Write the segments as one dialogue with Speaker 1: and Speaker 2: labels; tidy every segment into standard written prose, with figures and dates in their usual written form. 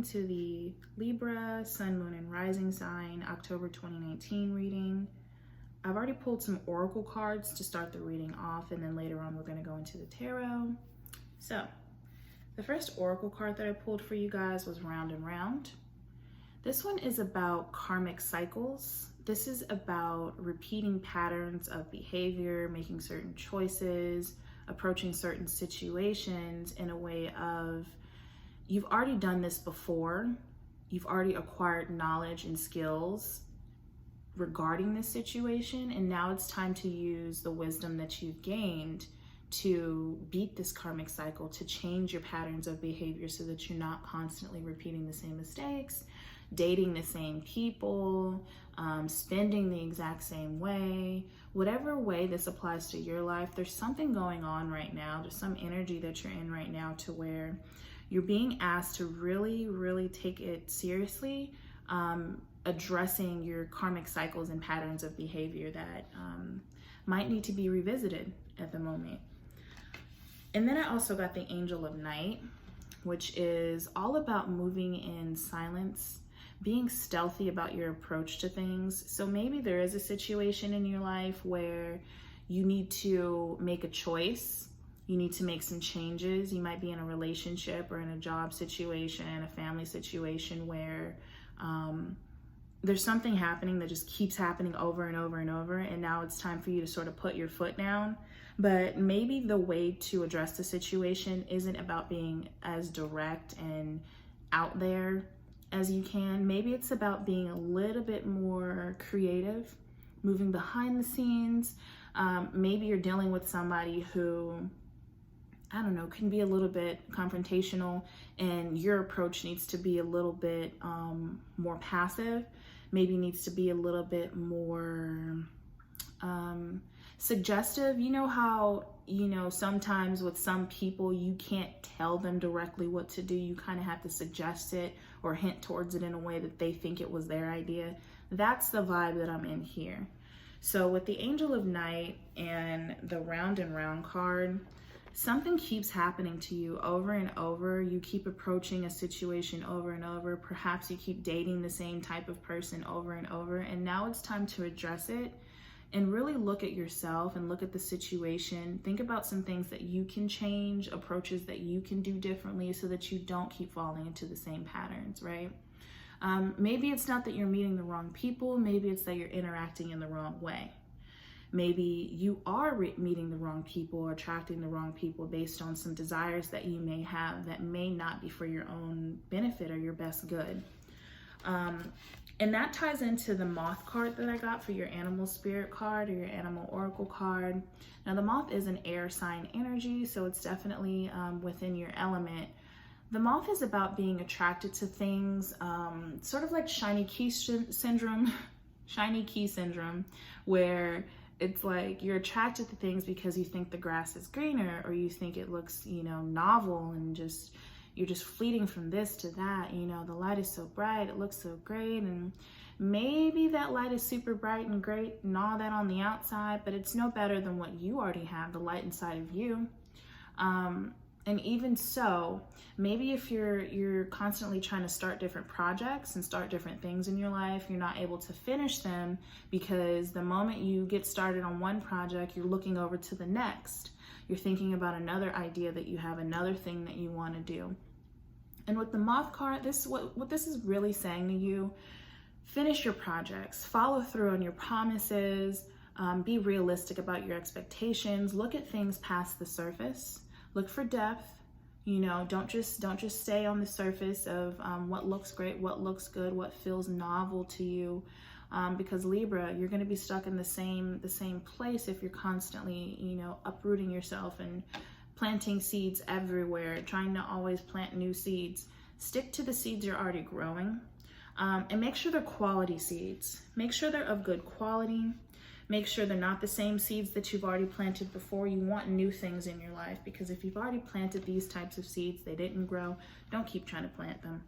Speaker 1: into the Libra, Sun, Moon, and Rising sign, October 2019 reading. I've already pulled some oracle cards to start the reading off, and then later on we're going to go into the tarot. So, the first oracle card that I pulled for you guys was Round and Round. This one is about karmic cycles. This is about repeating patterns of behavior, making certain choices, approaching certain situations in a way of, you've already done this before, you've already acquired knowledge and skills regarding this situation, and now it's time to use the wisdom that you've gained to beat this karmic cycle, to change your patterns of behavior so that you're not constantly repeating the same mistakes, dating the same people, spending the exact same way. Whatever way this applies to your life, there's something going on right now. There's some energy that you're in right now to where you're being asked to really, really take it seriously, addressing your karmic cycles and patterns of behavior that might need to be revisited at the moment. And then I also got the Angel of Night, which is all about moving in silence, being stealthy about your approach to things. So maybe there is a situation in your life where you need to make a choice. You need to make some changes. You might be in a relationship or in a job situation, a family situation where there's something happening that just keeps happening over and over and over. And now it's time for you to sort of put your foot down. But maybe the way to address the situation isn't about being as direct and out there as you can. Maybe it's about being a little bit more creative, moving behind the scenes. Maybe you're dealing with somebody who, I don't know, can be a little bit confrontational, and your approach needs to be a little bit more passive. Maybe needs to be a little bit more suggestive. You know how, sometimes with some people, you can't tell them directly what to do. You kind of have to suggest it or hint towards it in a way that they think it was their idea. That's the vibe that I'm in here. So with the Angel of Night and the Round and Round card, something keeps happening to you over and over. You keep approaching a situation over and over. Perhaps you keep dating the same type of person over and over. And now it's time to address it and really look at yourself and look at the situation. Think about some things that you can change, approaches that you can do differently so that you don't keep falling into the same patterns, right? Maybe it's not that you're meeting the wrong people. Maybe it's that you're interacting in the wrong way. Maybe you are meeting the wrong people or attracting the wrong people based on some desires that you may have that may not be for your own benefit or your best good. And that ties into the Moth card that I got for your Animal Spirit card or your Animal Oracle card. Now, the Moth is an air sign energy, so it's definitely within your element. The Moth is about being attracted to things, sort of like shiny key syndrome, where it's like you're attracted to things because you think the grass is greener, or you think it looks, novel, and you're just fleeting from this to that. The light is so bright, it looks so great, and maybe that light is super bright and great and all that on the outside, but it's no better than what you already have, the light inside of you. And even so, maybe if you're constantly trying to start different projects and start different things in your life, you're not able to finish them because the moment you get started on one project, you're looking over to the next. You're thinking about another idea that you have, another thing that you want to do. And with the Moth card, what this is really saying to you, finish your projects, follow through on your promises, be realistic about your expectations, look at things past the surface. Look for depth, don't just stay on the surface of what looks great, what looks good, what feels novel to you. Because Libra, you're going to be stuck in the same place if you're constantly, uprooting yourself and planting seeds everywhere, trying to always plant new seeds. Stick to the seeds you're already growing, and make sure they're quality seeds. Make sure they're of good quality. Make sure they're not the same seeds that you've already planted before. You want new things in your life, because if you've already planted these types of seeds, they didn't grow, don't keep trying to plant them.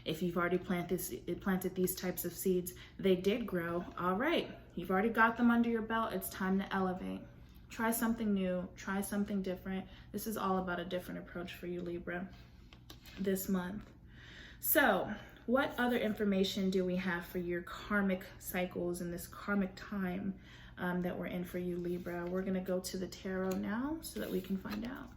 Speaker 1: If you've already planted these types of seeds, they did grow. All right, you've already got them under your belt. It's time to elevate. Try something new, try something different. This is all about a different approach for you, Libra, this month. So what other information do we have for your karmic cycles in this karmic time that we're in for you, Libra? We're going to go to the tarot now so that we can find out.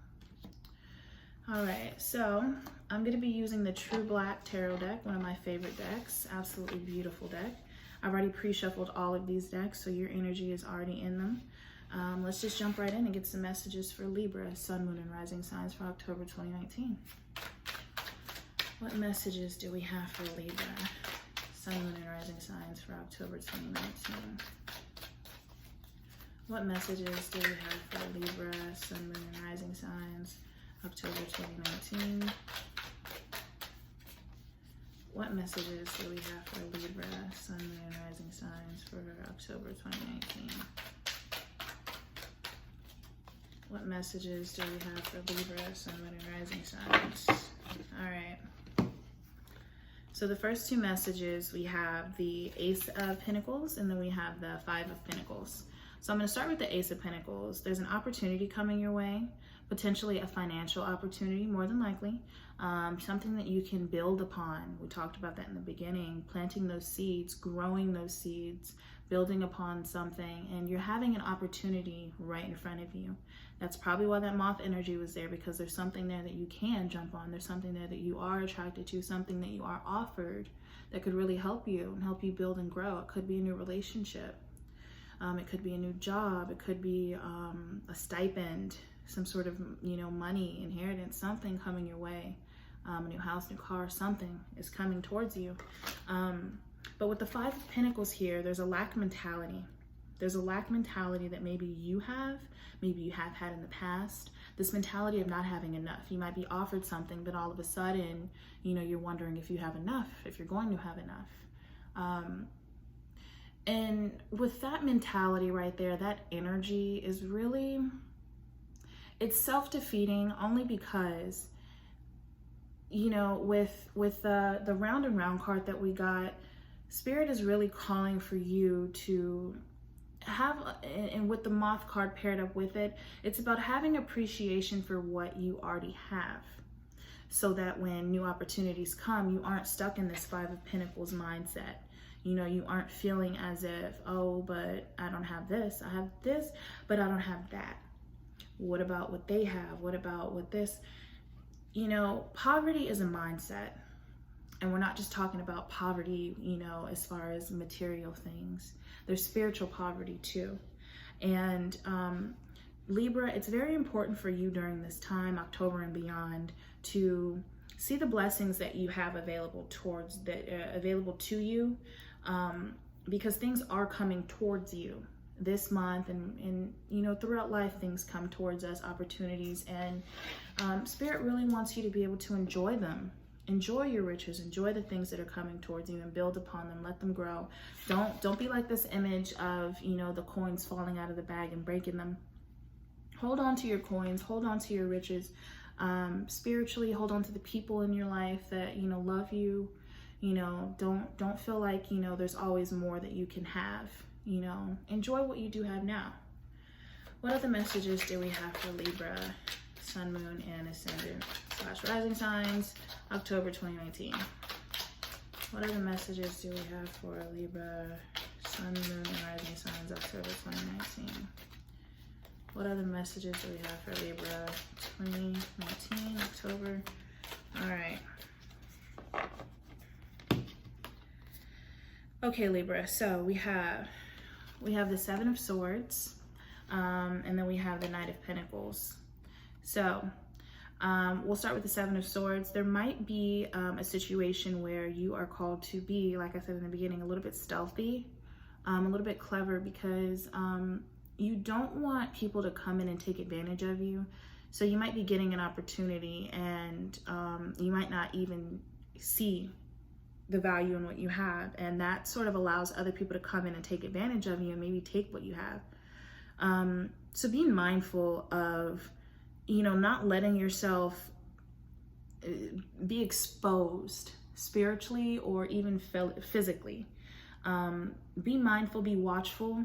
Speaker 1: All right, so I'm going to be using the True Black Tarot deck, one of my favorite decks. Absolutely beautiful deck. I've already pre-shuffled all of these decks, so your energy is already in them. Let's just jump right in and get some messages for Libra, Sun, Moon, and Rising signs for October 2019. What messages do we have for Libra, Sun, Moon, and Rising signs for October 2019? What messages do we have for Libra, Sun, Moon, and Rising signs, October 2019? What messages do we have for Libra, Sun, Moon, and Rising signs for October 2019? What messages do we have for Libra, Sun, Moon, and Rising signs? All right. So the first two messages, we have the Ace of Pentacles, and then we have the Five of Pentacles. So I'm going to start with the Ace of Pentacles. There's an opportunity coming your way, potentially a financial opportunity, more than likely, something that you can build upon. We talked about that in the beginning, planting those seeds, growing those seeds, building upon something, and you're having an opportunity right in front of you. That's probably why that moth energy was there, because there's something there that you can jump on. There's something there that you are attracted to, something that you are offered that could really help you and help you build and grow. It could be a new relationship. It could be a new job. It could be a stipend, some sort of, money, inheritance, something coming your way. A new house, new car, something is coming towards you. But with the Five of Pentacles here, there's a lack mentality. There's a lack mentality that maybe you have had in the past. This mentality of not having enough. You might be offered something, but all of a sudden, you're wondering if you have enough, if you're going to have enough. And with that mentality right there, that energy is really, it's self-defeating, only because, with the round and round card that we got, Spirit is really calling for you to have, and with the moth card paired up with it, it's about having appreciation for what you already have, so that when new opportunities come, you aren't stuck in this Five of Pentacles mindset. You aren't feeling as if, oh, but I don't have this. I have this, but I don't have that. What about what they have? What about what this? Poverty is a mindset. And we're not just talking about poverty, as far as material things. There's spiritual poverty too. And Libra, it's very important for you during this time, October and beyond, to see the blessings that you have available available to you, because things are coming towards you this month, and throughout life, things come towards us, opportunities, and Spirit really wants you to be able to enjoy them. Enjoy your riches, enjoy the things that are coming towards you, and build upon them, let them grow. Don't be like this image of, the coins falling out of the bag and breaking them. Hold on to your coins, hold on to your riches. Spiritually, hold on to the people in your life that, love you. Don't feel like, there's always more that you can have. Enjoy what you do have now. What other messages do we have for Libra, Sun, Moon, and Ascendant / Rising signs, October 2019? What other messages do we have for Libra, Sun, Moon, and Rising signs, October 2019? What other messages do we have for Libra, 2019, October? All right. Okay, Libra, so we have the Seven of Swords, and then we have the Knight of Pentacles. So we'll start with the Seven of Swords. There might be a situation where you are called to be, like I said in the beginning, a little bit stealthy, a little bit clever, because you don't want people to come in and take advantage of you. So you might be getting an opportunity, and you might not even see the value in what you have, and that sort of allows other people to come in and take advantage of you and maybe take what you have. So being mindful of, not letting yourself be exposed spiritually or even physically. Be mindful, be watchful.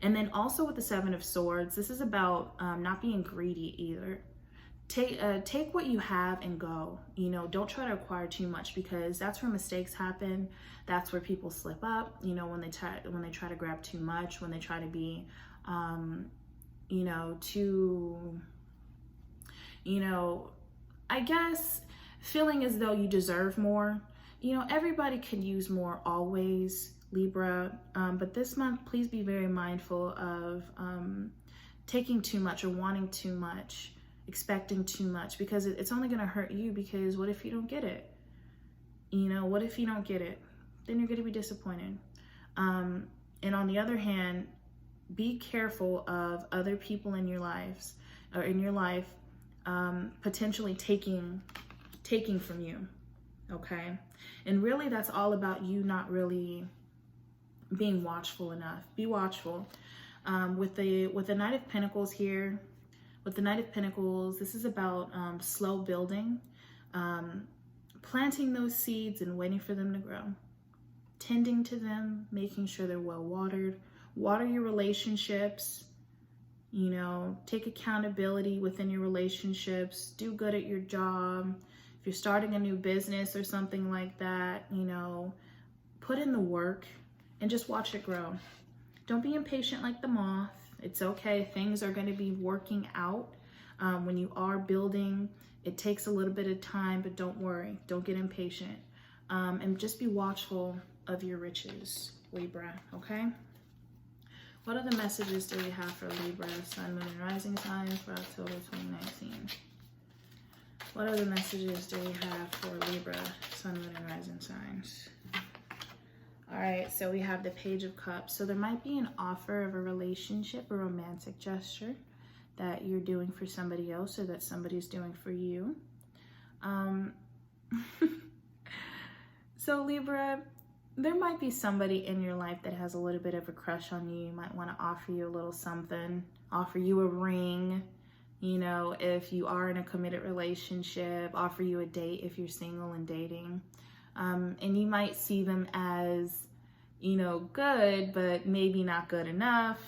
Speaker 1: And then also with the Seven of Swords, this is about not being greedy either. take what you have and go. You know, don't try to acquire too much, because that's where mistakes happen. That's where people slip up, you know, when they try to grab too much, when they try to be you know, too, you know, I guess feeling as though you deserve more. You know, everybody could use more always, Libra, but this month, please be very mindful of taking too much or wanting too much, expecting too much, because it's only going to hurt you. Because what if you don't get it? You know, what if you don't get it? Then you're going to be disappointed. And on the other hand, be careful of other people in your lives, or in your life, potentially taking from you. Okay. And really, that's all about you not really being watchful enough. Be watchful. With the Knight of Pentacles here, with the Knight of Pentacles, this is about slow building, planting those seeds and waiting for them to grow, tending to them, making sure they're well watered. Water your relationships, you know, take accountability within your relationships, do good at your job. If you're starting a new business or something like that, you know, put in the work and just watch it grow. Don't be impatient like the moth. It's okay. Things are going to be working out. When you are building, it takes a little bit of time, but don't worry. Don't get impatient. And just be watchful of your riches, Libra, okay? What other messages do we have for Libra, Sun, Moon, and Rising signs for October 2019? What other messages do we have for Libra, Sun, Moon, and Rising signs? All right, so we have the Page of Cups. So there might be an offer of a relationship, a romantic gesture that you're doing for somebody else, or that somebody's doing for you. So Libra, there might be somebody in your life that has a little bit of a crush on you. You might want to offer you a little something, offer you a ring, you know, if you are in a committed relationship, offer you a date if you're single and dating. And you might see them as, you know, good, but maybe not good enough,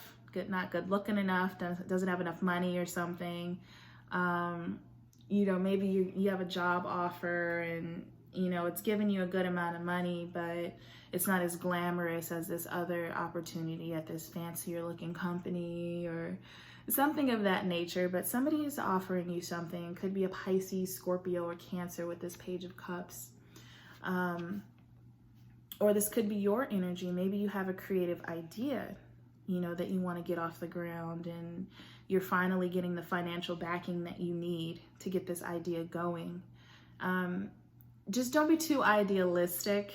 Speaker 1: not good looking enough, doesn't have enough money or something. You know, maybe you have a job offer and, you know, it's giving you a good amount of money, but it's not as glamorous as this other opportunity at this fancier looking company or something of that nature. But somebody is offering you something. It could be a Pisces, Scorpio, or Cancer with this Page of Cups. Or this could be your energy. Maybe you have a creative idea, you know, that you want to get off the ground, and you're finally getting the financial backing that you need to get this idea going. Just don't be too idealistic.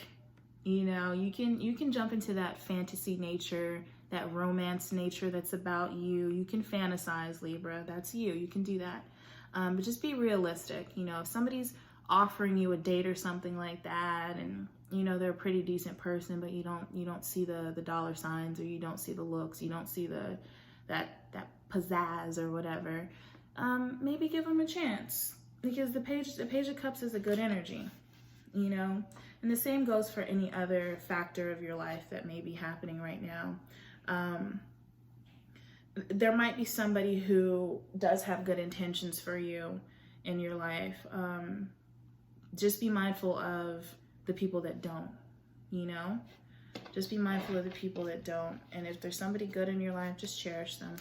Speaker 1: You know, you can jump into that fantasy nature, that romance nature that's about you. You can fantasize, Libra. That's you. You can do that. But just be realistic. You know, if somebody's offering you a date or something like that, and you know they're a pretty decent person, but you don't see the dollar signs, or you don't see the looks, you don't see that pizzazz or whatever, maybe give them a chance, because the page of Cups is a good energy, you know. And the same goes for any other factor of your life that may be happening right now. There might be somebody who does have good intentions for you in your life. Just be mindful of the people that don't, you know. Just be mindful of the people that don't. And if there's somebody good in your life, just cherish them,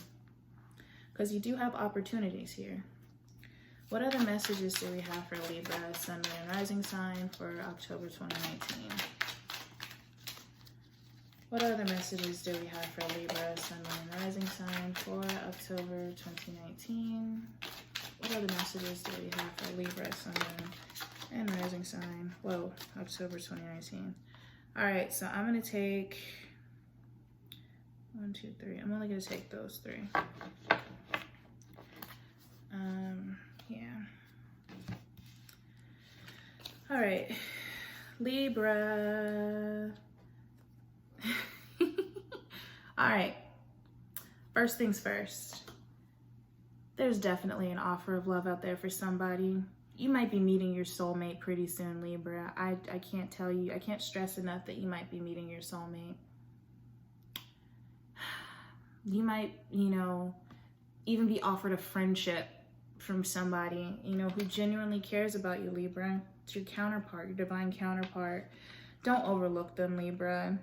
Speaker 1: because you do have opportunities here. What other messages do we have for Libra, Sun, Moon, and Rising sign for October 2019? What other messages do we have for Libra, Sun, Moon, and Rising sign for October 2019? What other messages do we have for Libra, Sun, Moon, and Rising sign? Whoa, October 2019. All right, so I'm going to take 1, 2, 3. I'm only going to take those 3. Yeah. All right, Libra. All right, first things first. There's definitely an offer of love out there for somebody. You might be meeting your soulmate pretty soon, Libra. I can't tell you, I can't stress enough that you might be meeting your soulmate. You might, you know, even be offered a friendship from somebody, you know, who genuinely cares about you, Libra. It's your counterpart, your divine counterpart. Don't overlook them, Libra.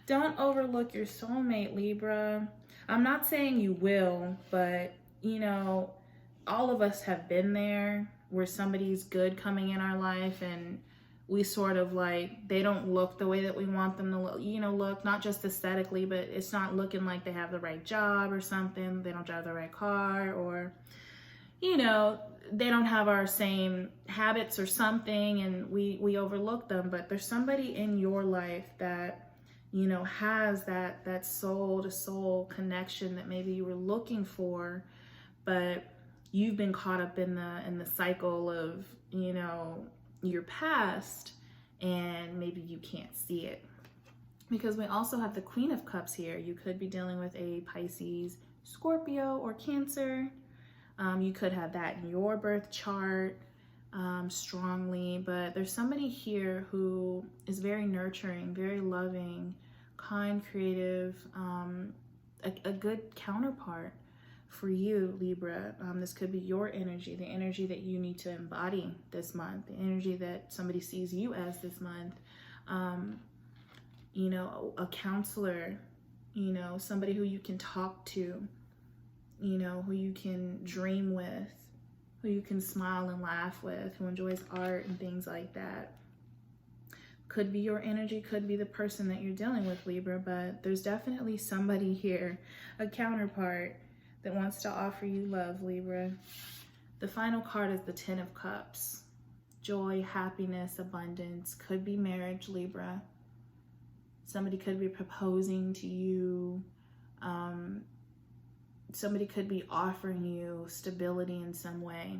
Speaker 1: Don't overlook your soulmate, Libra. I'm not saying you will, but, you know, all of us have been there where somebody's good coming in our life and we sort of like, they don't look the way that we want them to look, you know, look, not just aesthetically, but it's not looking like they have the right job or something. They don't drive the right car, or, you know, they don't have our same habits or something, and we overlook them. But there's somebody in your life that, you know, has that soul to soul connection that maybe you were looking for, but you've been caught up in the cycle of, you know, your past, and maybe you can't see it. Because we also have the Queen of Cups here. You could be dealing with a Pisces, Scorpio, or Cancer. You could have that in your birth chart strongly, but there's somebody here who is very nurturing, very loving, kind, creative, a good counterpart for you, Libra. This could be your energy, the energy that you need to embody this month, the energy that somebody sees you as this month. You know, a counselor, you know, somebody who you can talk to, you know, who you can dream with, who you can smile and laugh with, who enjoys art and things like that. Could be your energy, could be the person that you're dealing with, Libra, but there's definitely somebody here, a counterpart, that wants to offer you love, Libra. The final card is the Ten of Cups. Joy, happiness, abundance. Could be marriage, Libra. Somebody could be proposing to you. Somebody could be offering you stability in some way.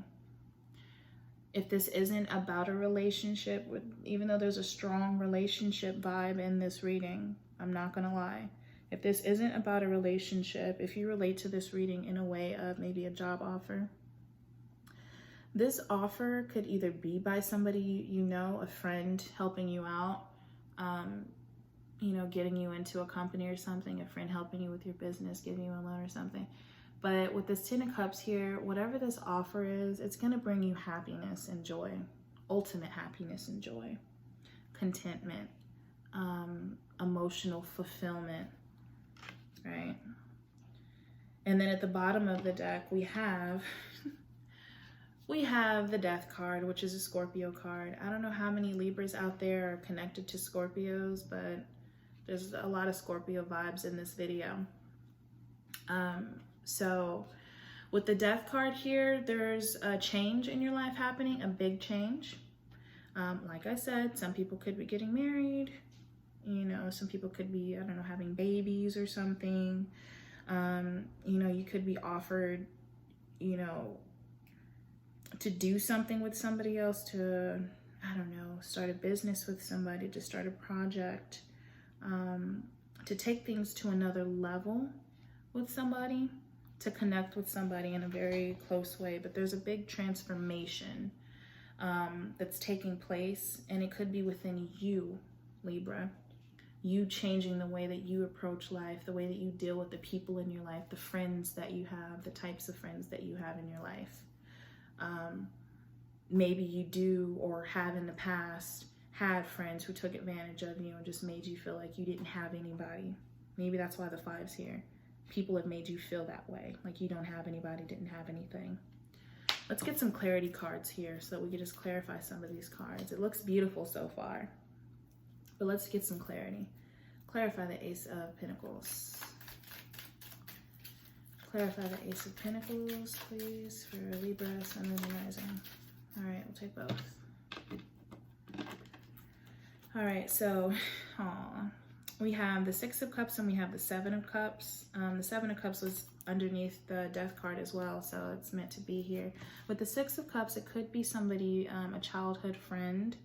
Speaker 1: If this isn't about a relationship, even though there's a strong relationship vibe in this reading, I'm not gonna lie. If this isn't about a relationship, if you relate to this reading in a way of maybe a job offer, this offer could either be by somebody you know, a friend helping you out, you know, getting you into a company or something, a friend helping you with your business, giving you a loan or something. But with this Ten of Cups here, whatever this offer is, it's going to bring you happiness and joy, ultimate happiness and joy, contentment, emotional fulfillment, right? And then at the bottom of the deck, we have the Death card, which is a Scorpio card. I don't know how many Libras out there are connected to Scorpios, but there's a lot of Scorpio vibes in this video. So with the Death card here, there's a change in your life happening, a big change. Like I said, some people could be getting married, you know, some people could be, I don't know, having babies or something. You know, you could be offered, you know, to do something with somebody else, to, I don't know, start a business with somebody, to start a project, to take things to another level with somebody, to connect with somebody in a very close way. But there's a big transformation that's taking place, and it could be within you, Libra. You changing the way that you approach life, the way that you deal with the people in your life, the friends that you have, the types of friends that you have in your life. Maybe you do or have in the past had friends who took advantage of you and just made you feel like you didn't have anybody. Maybe that's why the 5's here. People have made you feel that way, like you don't have anybody, didn't have anything. Let's get some clarity cards here so that we can just clarify some of these cards. It looks beautiful so far, but let's get some clarity. Clarify the Ace of Pentacles. Clarify the Ace of Pentacles, please, for Libra, Sun, Moon, and Rising. All right, we'll take both. All right, so we have the 6 of Cups and we have the 7 of Cups. The 7 of Cups was underneath the Death card as well, so it's meant to be here. With the 6 of Cups, it could be somebody, a childhood friend,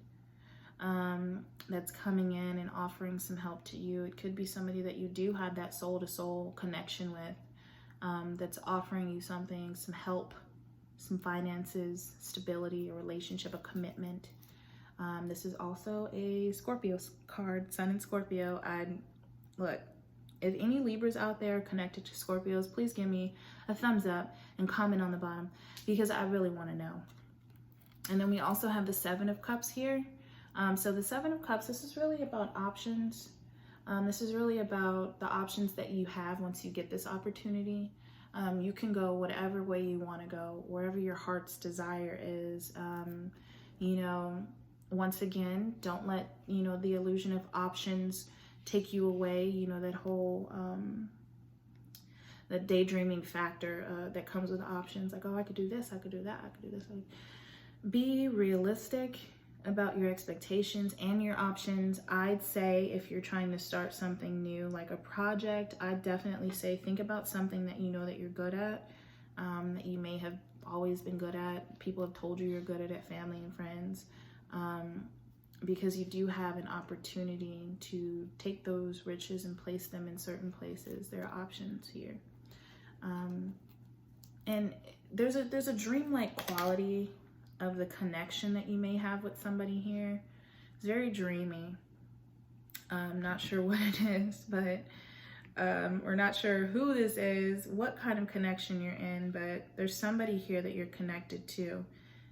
Speaker 1: that's coming in and offering some help to you. It could be somebody that you do have that soul-to-soul connection with, that's offering you something, some help, some finances, stability, a relationship, a commitment. This is also a Scorpio card, Sun in Scorpio. Look, If any Libras out there connected to Scorpios, please give me a thumbs up and comment on the bottom, because I really want to know. And then we also have the Seven of Cups here. So the Seven of Cups, this is really about options. This is really about the options that you have once you get this opportunity. You can go whatever way you want to go, wherever your heart's desire is. You know, once again, don't let, you know, the illusion of options take you away. You know, that whole, the daydreaming factor that comes with options. Like, oh, I could do this, I could do that, I could do this. Be realistic about your expectations and your options. I'd say if you're trying to start something new, like a project, I'd definitely say think about something that you know that you're good at, that you may have always been good at. People have told you you're good at it, family and friends, because you do have an opportunity to take those riches and place them in certain places. There are options here. And there's a dreamlike quality of the connection that you may have with somebody here. It's very dreamy. I'm not sure what it is, but we're not sure who this is, what kind of connection you're in, but there's somebody here that you're connected to.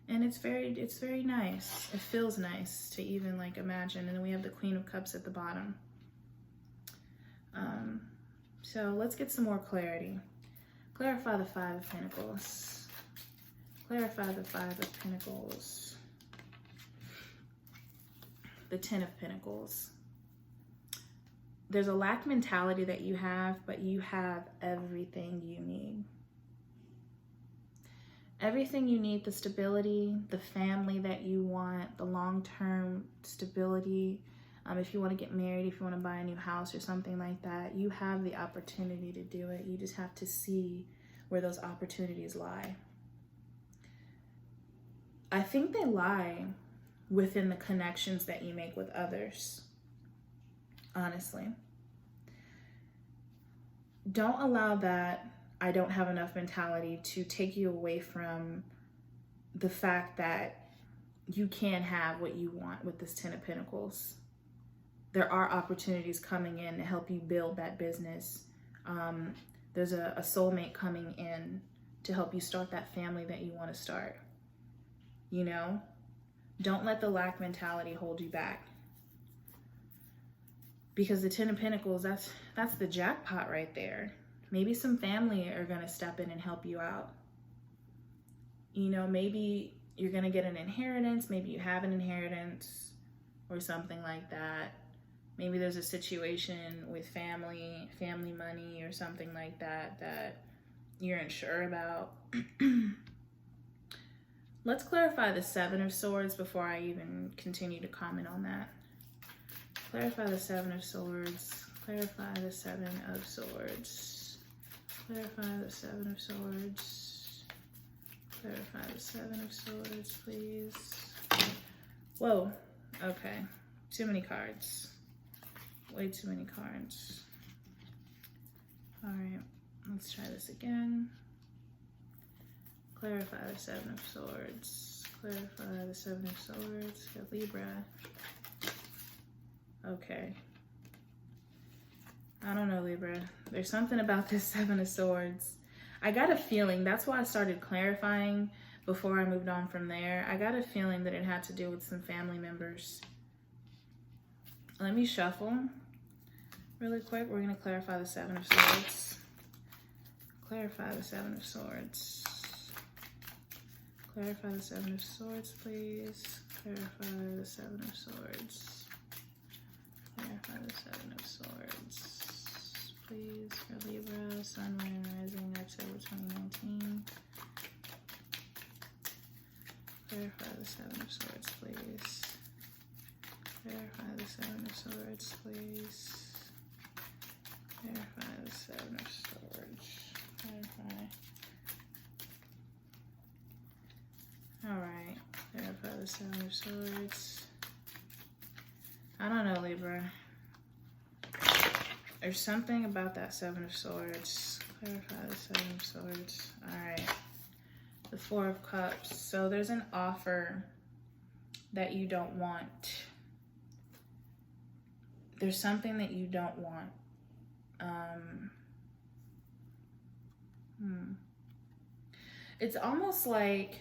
Speaker 1: And it's very nice. It feels nice to even like imagine. And then we have the Queen of Cups at the bottom. So let's get some more clarity. Clarify the Five of Pentacles. Clarify the Five of Pentacles. The Ten of Pentacles. There's a lack mentality that you have, but you have everything you need. Everything you need, the stability, the family that you want, the long-term stability. If you want to get married, if you want to buy a new house or something like that, you have the opportunity to do it. You just have to see where those opportunities lie. I think they lie within the connections that you make with others, honestly. Don't allow that I don't have enough mentality to take you away from the fact that you can have what you want with this Ten of Pentacles. There are opportunities coming in to help you build that business. There's a soulmate coming in to help you start that family that you want to start. You know, don't let the lack mentality hold you back. Because the Ten of Pentacles, that's the jackpot right there. Maybe some family are going to step in and help you out. You know, maybe you're going to get an inheritance. Maybe you have an inheritance or something like that. Maybe there's a situation with family money or something like that that you're unsure about. Let's clarify the Seven of Swords before I even continue to comment on that. Clarify the Seven of Swords. Clarify the Seven of Swords. Clarify the Seven of Swords. Clarify the Seven of Swords, please. Whoa. Okay. Too many cards. Way too many cards. All right. Let's try this again. Clarify the Seven of Swords. Clarify the Seven of Swords. Got Libra. Okay. I don't know, Libra. There's something about this Seven of Swords. I got a feeling, that's why I started clarifying before I moved on from there. I got a feeling that it had to do with some family members. Let me shuffle really quick. We're going to clarify the Seven of Swords. Clarify the Seven of Swords. Clarify the Seven of Swords, please. Clarify the Seven of Swords. Clarify the Seven of Swords, please, for Libra, Sun, Moon, and Rising, October 2019. Clarify the Seven of Swords, please. Clarify the Seven of Swords, please. Clarify the Seven of Swords. Clarify. Alright, clarify the Seven of Swords. I don't know, Libra. There's something about that Seven of Swords. Clarify the Seven of Swords. Alright. The Four of Cups. So there's an offer that you don't want. There's something that you don't want It's almost like,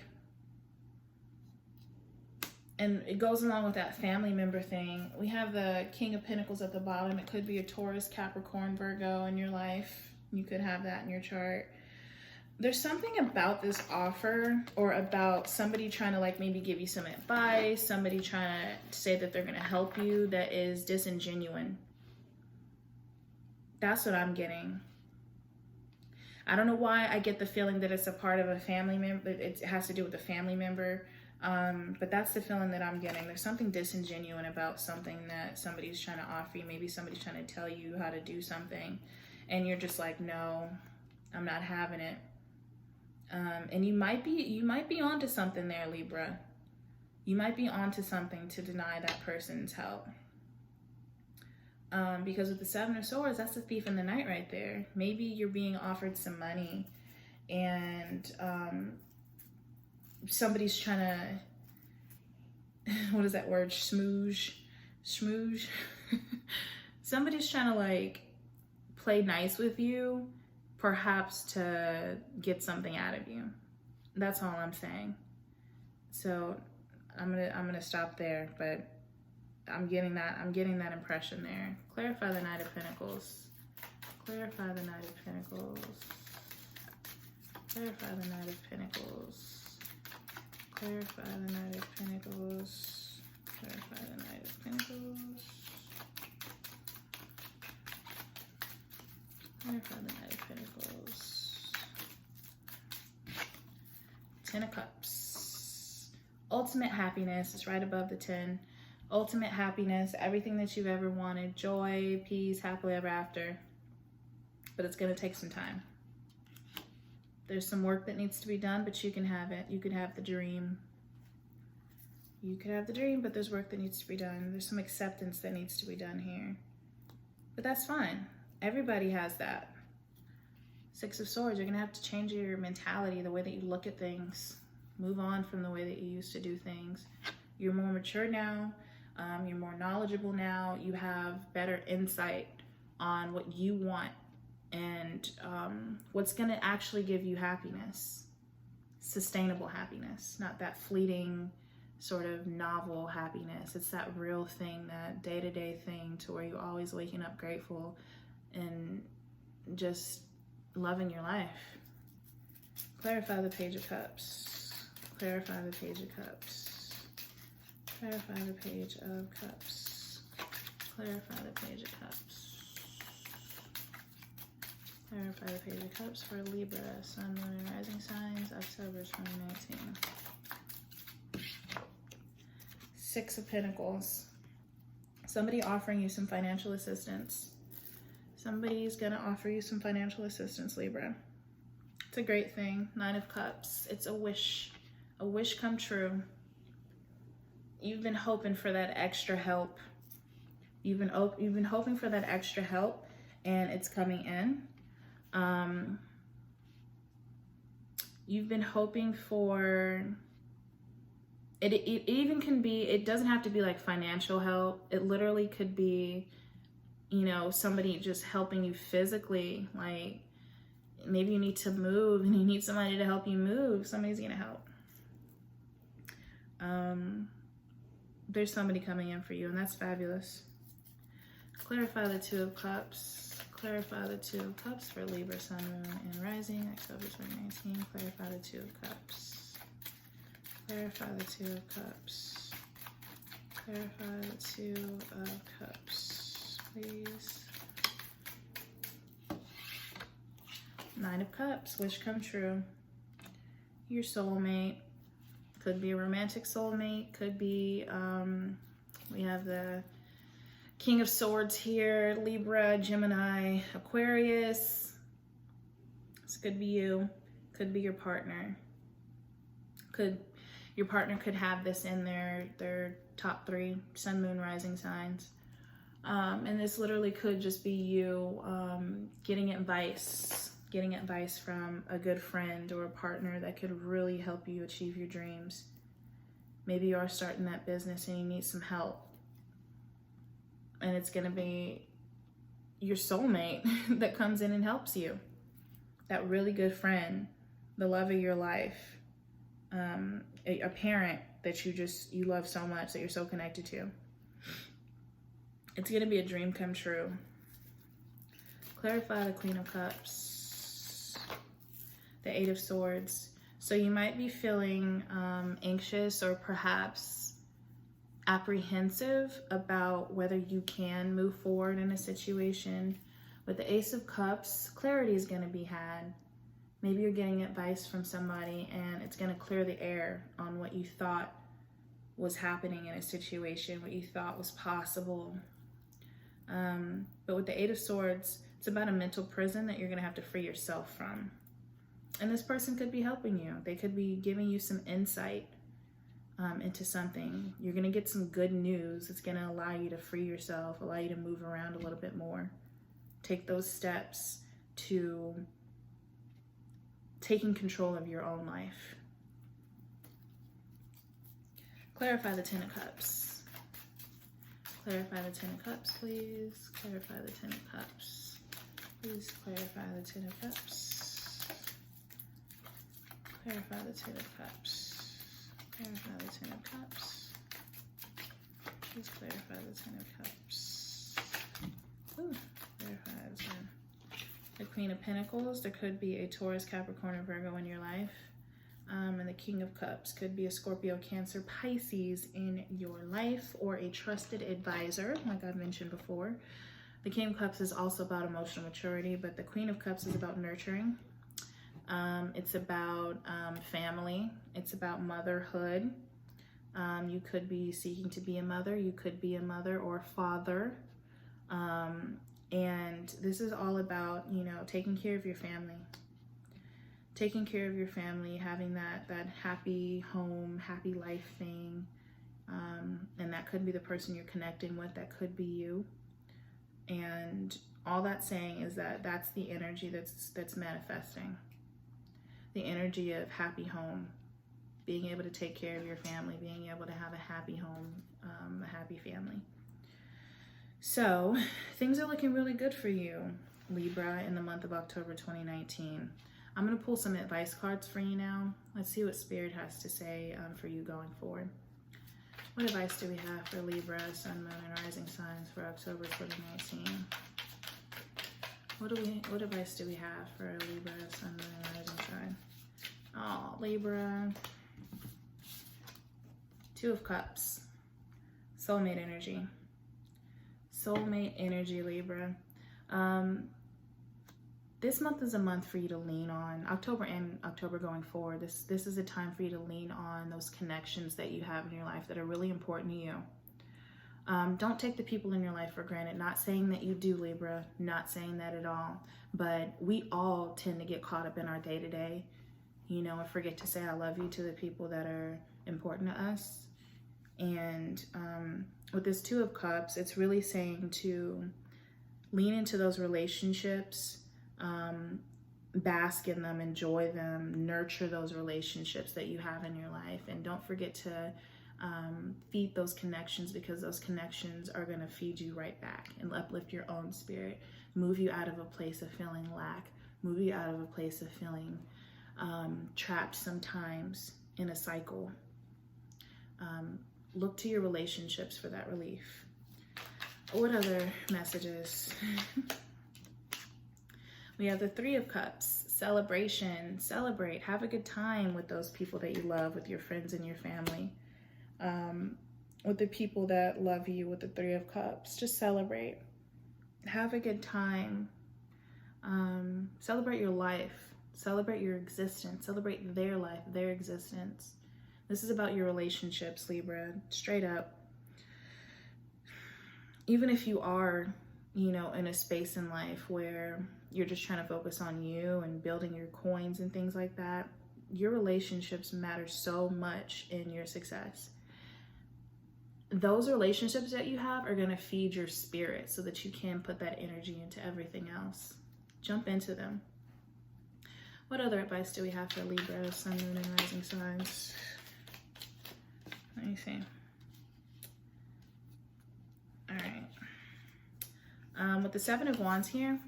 Speaker 1: and it goes along with that family member thing. We have the King of Pentacles at the bottom. It could be a Taurus, Capricorn, Virgo in your life. You could have that in your chart. There's something about this offer, or about somebody trying to like maybe give you some advice, somebody trying to say that they're going to help you, that is disingenuine. That's what I'm getting. I don't know why I get the feeling that it's a part of a family member. It has to do with a family member. But that's the feeling that I'm getting. There's something disingenuine about something that somebody's trying to offer you. Maybe somebody's trying to tell you how to do something, and you're just like, no, I'm not having it. And you might be onto something there, Libra. You might be onto something to deny that person's help. Because with the Seven of Swords, that's the thief in the night right there. Maybe you're being offered some money, and somebody's trying to, what is that word? Smooge. Somebody's trying to like play nice with you, perhaps to get something out of you. That's all I'm saying. So I'm gonna stop there, but I'm getting that impression there. Clarify the Knight of Pentacles. Clarify the Knight of Pentacles. Clarify the Knight of Pentacles. Clarify the Knight of Pentacles. Clarify the Knight of Pentacles. Clarify the Knight of Pentacles. Ten of Cups. Ultimate happiness is right above the 10. Ultimate happiness, everything that you've ever wanted. Joy, peace, happily ever after. But it's going to take some time. There's some work that needs to be done, but you can have it. You could have the dream. You could have the dream, but there's work that needs to be done. There's some acceptance that needs to be done here. But that's fine. Everybody has that. Six of Swords, you're going to have to change your mentality, the way that you look at things. Move on from the way that you used to do things. You're more mature now. You're more knowledgeable now. You have better insight on what you want and what's going to actually give you happiness. Sustainable happiness, not that fleeting sort of novel happiness. It's that real thing, that day-to-day thing, to where you're always waking up grateful and just loving your life. Clarify the Page of Cups. Clarify the Page of Cups. Clarify the Page of Cups. Clarify the Page of Cups. Clarify the Page of Cups for Libra, Sun, Moon, and Rising signs, October 2019. Six of Pentacles. Somebody offering you some financial assistance. Somebody's going to offer you some financial assistance, Libra. It's a great thing. Nine of Cups. It's a wish come true. You've been hoping for that extra help. You've been hoping for that extra help, and it's coming in. You've been hoping for it. It even can be. It doesn't have to be like financial help. It literally could be, you know, somebody just helping you physically. Like maybe you need to move, and you need somebody to help you move. Somebody's gonna help. There's somebody coming in for you, and that's fabulous. Clarify the Two of Cups. Clarify the Two of Cups for Libra, Sun, Moon, and Rising, October 2019. Clarify the Two of Cups. Clarify the Two of Cups. Clarify the Two of Cups, please. Nine of Cups, wish come true. Your soulmate. Could be a romantic soulmate, could be, we have the King of Swords here, Libra, Gemini, Aquarius. This could be you, could be your partner. Your partner could have this in their top 3 Sun, Moon, Rising signs. And this literally could just be you getting advice from a good friend or a partner that could really help you achieve your dreams. Maybe you are starting that business and you need some help. And it's gonna be your soulmate that comes in and helps you. That really good friend, the love of your life, a parent that you love so much, that you're so connected to. It's going to be a dream come true. Clarify the Queen of Cups, the Eight of Swords. So you might be feeling anxious or perhaps apprehensive about whether you can move forward in a situation. With the Ace of Cups, clarity is going to be had. Maybe you're getting advice from somebody and it's going to clear the air on what you thought was happening in a situation, what you thought was possible. But with the Eight of Swords, it's about a mental prison that you're going to have to free yourself from. And this person could be helping you. They could be giving you some insight into something. You're going to get some good news. It's going to allow you to free yourself, allow you to move around a little bit more. Take those steps to taking control of your own life. Clarify the Ten of Cups. Clarify the Ten of Cups, please. Clarify the Ten of Cups. Please clarify the Ten of Cups. Clarify the Ten of Cups. Clarify the Ten of Cups. Please clarify the Ten of Cups. Ooh, clarify the Ten. The Queen of Pentacles, there could be a Taurus, Capricorn, or Virgo in your life. And the King of Cups could be a Scorpio, Cancer, Pisces in your life, or a trusted advisor, like I've mentioned before. The King of Cups is also about emotional maturity, but the Queen of Cups is about nurturing. It's about family. It's about motherhood. You could be seeking to be a mother. You could be a mother or father. And this is all about, you know, taking care of your family. Taking care of your family, having that happy home, happy life thing. And that could be the person you're connecting with. That could be you. And all that's saying is that that's the energy that's manifesting. The energy of happy home, being able to take care of your family, being able to have a happy home, a happy family. So things are looking really good for you, Libra, in the month of October 2019. I'm going to pull some advice cards for you now. Let's see what Spirit has to say for you going forward. What advice do we have for Libra, Sun, Moon, and Rising signs for October 2019? What advice do we have for Libra, Sun, Moon, and Rising sign? Oh, Libra. Two of Cups. Soulmate energy. Soulmate energy, Libra. This month is a month for you to lean on. October and October going forward, this is a time for you to lean on those connections that you have in your life that are really important to you. Don't take the people in your life for granted. Not saying that you do, Libra. Not saying that at all. But we all tend to get caught up in our day-to-day, you know, and forget to say I love you to the people that are important to us. And with this Two of Cups, it's really saying to lean into those relationships, bask in them, enjoy them, nurture those relationships that you have in your life. And don't forget to feed those connections, because those connections are going to feed you right back and uplift your own spirit, move you out of a place of feeling lack, move you out of a place of feeling trapped sometimes in a cycle. Look to your relationships for that relief. What other messages? We have the Three of Cups, celebration, celebrate, have a good time with those people that you love, with your friends and your family, with the people that love you. With the Three of Cups, just celebrate, have a good time, celebrate your life, celebrate your existence, celebrate their life, their existence. This is about your relationships, Libra, straight up. Even if you are, you know, in a space in life where you're just trying to focus on you and building your coins and things like that, your relationships matter so much in your success. Those relationships that you have are going to feed your spirit so that you can put that energy into everything else. Jump into them. What other advice do we have for Libra, Sun, Moon, and Rising signs? Let me see. All right. With the Seven of Wands here,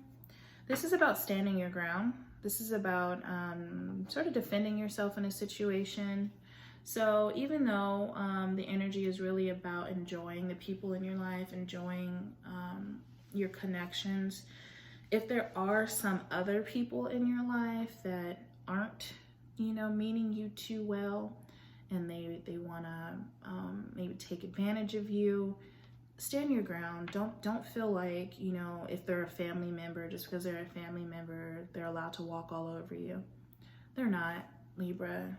Speaker 1: this is about standing your ground. This is about sort of defending yourself in a situation. So even though the energy is really about enjoying the people in your life, enjoying your connections, if there are some other people in your life that aren't, you know, meaning you too well, and they want to maybe take advantage of you, stand your ground. Don't feel like, you know, if they're a family member, just because they're a family member, they're allowed to walk all over you. They're not, Libra.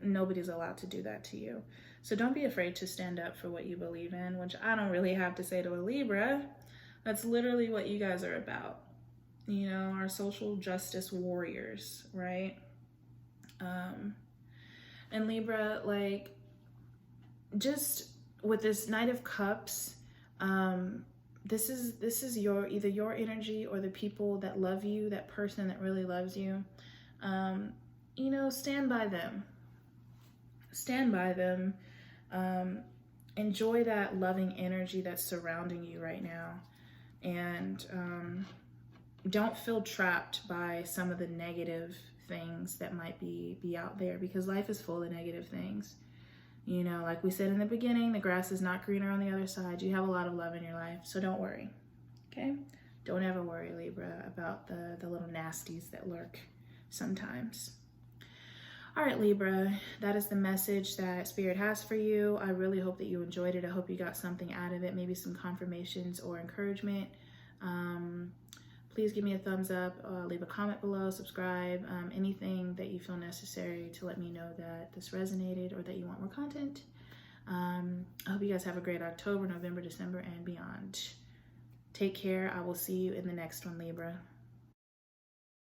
Speaker 1: Nobody's allowed to do that to you. So don't be afraid to stand up for what you believe in, which I don't really have to say to a Libra. That's literally what you guys are about. You know, our social justice warriors, right? And Libra, like, just with this Knight of Cups, this is your, either your energy or the people that love you, that person that really loves you. You know, stand by them. Stand by them. Enjoy that loving energy that's surrounding you right now. And don't feel trapped by some of the negative things that might be out there, because life is full of negative things. You know, like we said in the beginning, the grass is not greener on the other side. You have a lot of love in your life, so don't worry, okay? Don't ever worry, Libra, about the little nasties that lurk sometimes. All right, Libra, that is the message that Spirit has for you. I really hope that you enjoyed it. I hope you got something out of it, maybe some confirmations or encouragement. Please give me a thumbs up, leave a comment below, subscribe, anything that you feel necessary to let me know that this resonated or that you want more content. I hope you guys have a great October, November, December, and beyond. Take care. I will see you in the next one, Libra.